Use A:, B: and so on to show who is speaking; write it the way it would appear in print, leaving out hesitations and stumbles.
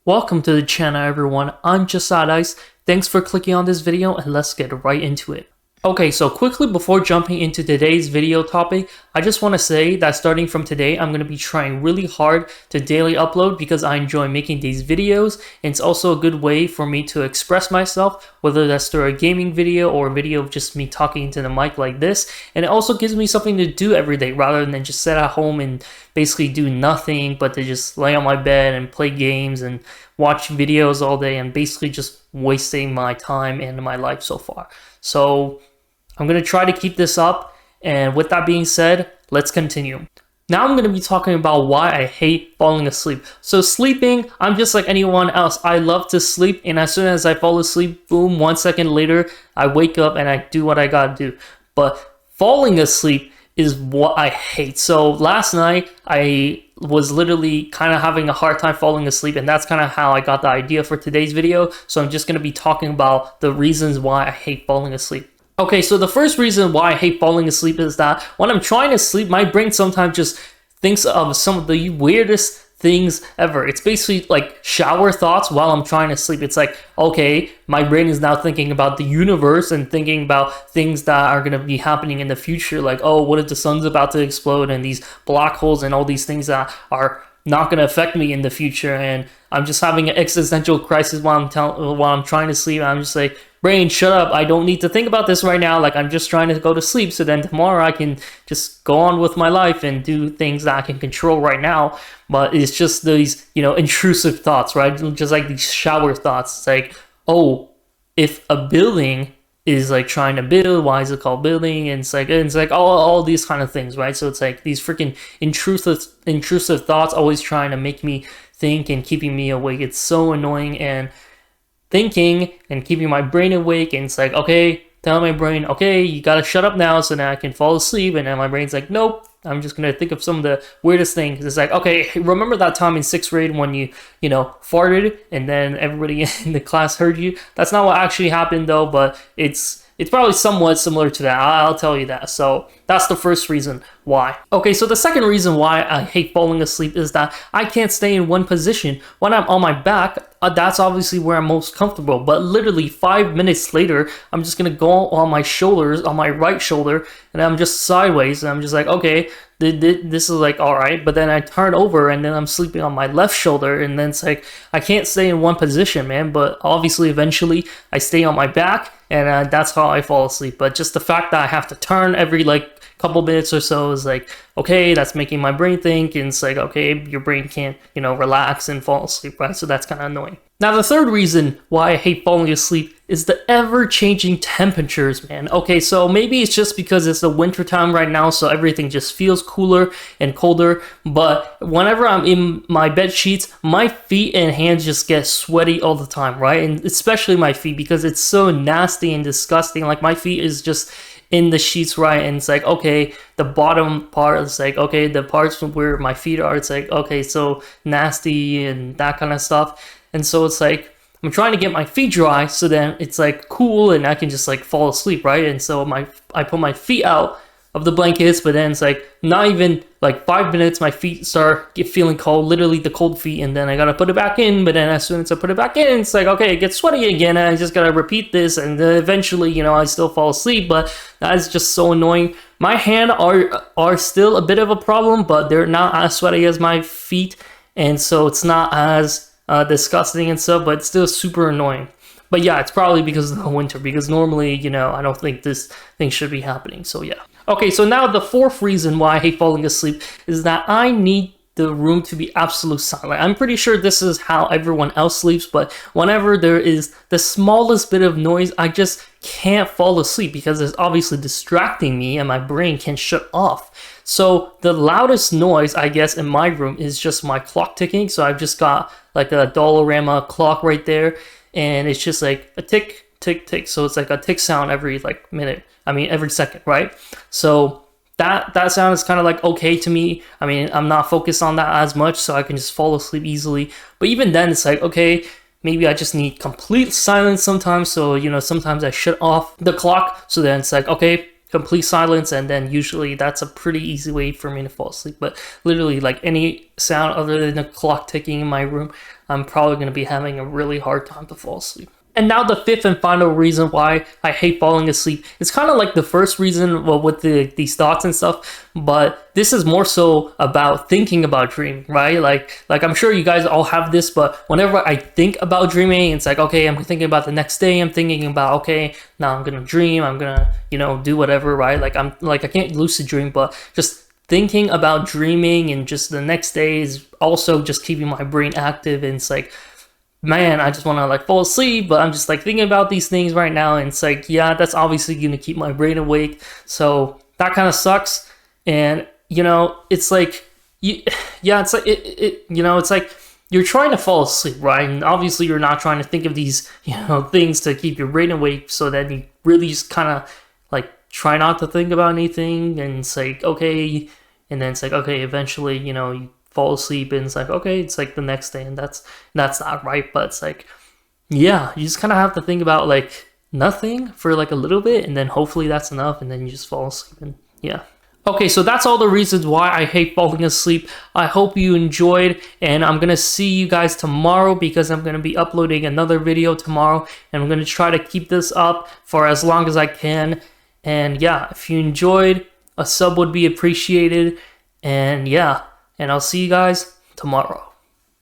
A: Welcome to the channel, everyone. I'm JUSTaddICE. Thanks for clicking on this video, and let's get right into it. Okay, so quickly before jumping into today's video topic, I just want to say that starting from today, I'm going to be trying really hard to daily upload because I enjoy making these videos, and it's also a good way for me to express myself, whether that's through a gaming video or a video of just me talking into the mic like this. And it also gives me something to do every day rather than just sit at home and basically do nothing but to just lay on my bed and play games and watch videos all day and basically just wasting my time and my life so far. So I'm going to try to keep this up, and with that being said, let's continue. Now I'm going to be talking about why I hate falling asleep. So sleeping, I'm just like anyone else. I love to sleep, and as soon as I fall asleep, boom, 1 second later, I wake up and I do what I gotta do. But falling asleep is what I hate. So last night, I was literally kind of having a hard time falling asleep, and that's kind of how I got the idea for today's video. So I'm just going to be talking about the reasons why I hate falling asleep. Okay, so the first reason why I hate falling asleep is that when I'm trying to sleep, my brain sometimes just thinks of some of the weirdest things ever. It's basically like shower thoughts while I'm trying to sleep. It's like, okay, my brain is now thinking about the universe and thinking about things that are going to be happening in the future. Like, oh, what if the sun's about to explode and these black holes and all these things that are not going to affect me in the future. And I'm just having an existential crisis while I'm trying to sleep. I'm just like, brain, shut up. I don't need to think about this right now. Like, I'm just trying to go to sleep so then tomorrow I can just go on with my life and do things that I can control right now. But it's just these, intrusive thoughts, right? Just like these shower thoughts. It's like, oh, if a building is like trying to build, why is it called building? And it's like all these kind of things, right? So it's like these freaking intrusive thoughts always trying to make me think and keeping me awake. It's so annoying, and thinking and keeping my brain awake, and it's like, okay, tell my brain, okay, you gotta shut up now so that I can fall asleep. And then my brain's like, nope, I'm just gonna think of some of the weirdest things. It's like, okay, remember that time in 6th grade when you farted and then everybody in the class heard you? That's not what actually happened though, but it's probably somewhat similar to that. I'll tell you that. So that's the first reason why. Okay, so the second reason why I hate falling asleep is that I can't stay in one position. When I'm on my back, that's obviously where I'm most comfortable. But literally 5 minutes later, I'm just gonna go on my shoulders, on my right shoulder, and I'm just sideways. And I'm just like, okay, this is like all right. But then I turn over, and then I'm sleeping on my left shoulder, and then it's like I can't stay in one position, man. But obviously, eventually, I stay on my back, and that's how I fall asleep. But just the fact that I have to turn every couple minutes or so is like, okay, that's making my brain think, and it's like, okay, your brain can't, relax and fall asleep, right? So that's kind of annoying. Now, the third reason why I hate falling asleep is the ever-changing temperatures, man. Okay, so maybe it's just because it's the winter time right now, so everything just feels cooler and colder, but whenever I'm in my bed sheets, my feet and hands just get sweaty all the time, right? And especially my feet, because it's so nasty and disgusting. Like, my feet is just in the sheets, right? And it's like, okay, the bottom part is like, okay, the parts from where my feet are, it's like, okay, so nasty and that kind of stuff. And so it's like, I'm trying to get my feet dry so then it's like cool and I can just like fall asleep, right? And so I put my feet out of the blankets, but then it's like not even like 5 minutes, my feet start feeling cold, literally the cold feet, and then I gotta put it back in. But then as soon as I put it back in, it's like, okay, it gets sweaty again, and I just gotta repeat this, and eventually, I still fall asleep. But that is just so annoying. My hands are still a bit of a problem, but they're not as sweaty as my feet, and so it's not as disgusting and stuff, but it's still super annoying. But yeah, it's probably because of the winter, because normally, I don't think this thing should be happening. So yeah. Okay, so now the fourth reason why I hate falling asleep is that I need the room to be absolute silent. I'm pretty sure this is how everyone else sleeps, but whenever there is the smallest bit of noise, I just can't fall asleep because it's obviously distracting me and my brain can't shut off. So the loudest noise, I guess, in my room is just my clock ticking. So I've just got like a Dollarama clock right there, and it's just like a tick, tick, tick. So it's like a tick sound every every second, right? So that sound is kind of like okay to me. I mean, I'm not focused on that as much, so I can just fall asleep easily. But even then, it's like, okay, maybe I just need complete silence sometimes. So, sometimes I shut off the clock. So then it's like, okay, complete silence, and then usually that's a pretty easy way for me to fall asleep. But literally, like any sound other than the clock ticking in my room, I'm probably going to be having a really hard time to fall asleep. And now the fifth and final reason why I hate falling asleep. It's kind of like the first reason, well, with these thoughts and stuff, but this is more so about thinking about dreaming, right? Like I'm sure you guys all have this, but whenever I think about dreaming, it's like, okay, I'm thinking about the next day. I'm thinking about, okay, now I'm gonna dream. I'm gonna, do whatever, right? Like I can't lucid dream, but just thinking about dreaming and just the next day is also just keeping my brain active. And it's like, man, I just want to like fall asleep, but I'm just like thinking about these things right now, and it's like, yeah, that's obviously going to keep my brain awake, so that kind of sucks. And it's like, it's like it's like you're trying to fall asleep, right? And obviously you're not trying to think of these things to keep your brain awake, so then you really just kind of like try not to think about anything, and it's like, okay, and then it's like, okay, eventually you fall asleep, and it's like, okay, it's like the next day, and that's not right. But it's like, yeah, you just kind of have to think about like nothing for like a little bit, and then hopefully that's enough, and then you just fall asleep. And yeah, okay, so that's all the reasons why I hate falling asleep. I hope you enjoyed, and I'm gonna see you guys tomorrow, because I'm gonna be uploading another video tomorrow, and I'm gonna try to keep this up for as long as I can. And yeah, if you enjoyed, a sub would be appreciated. And yeah, and I'll see you guys tomorrow.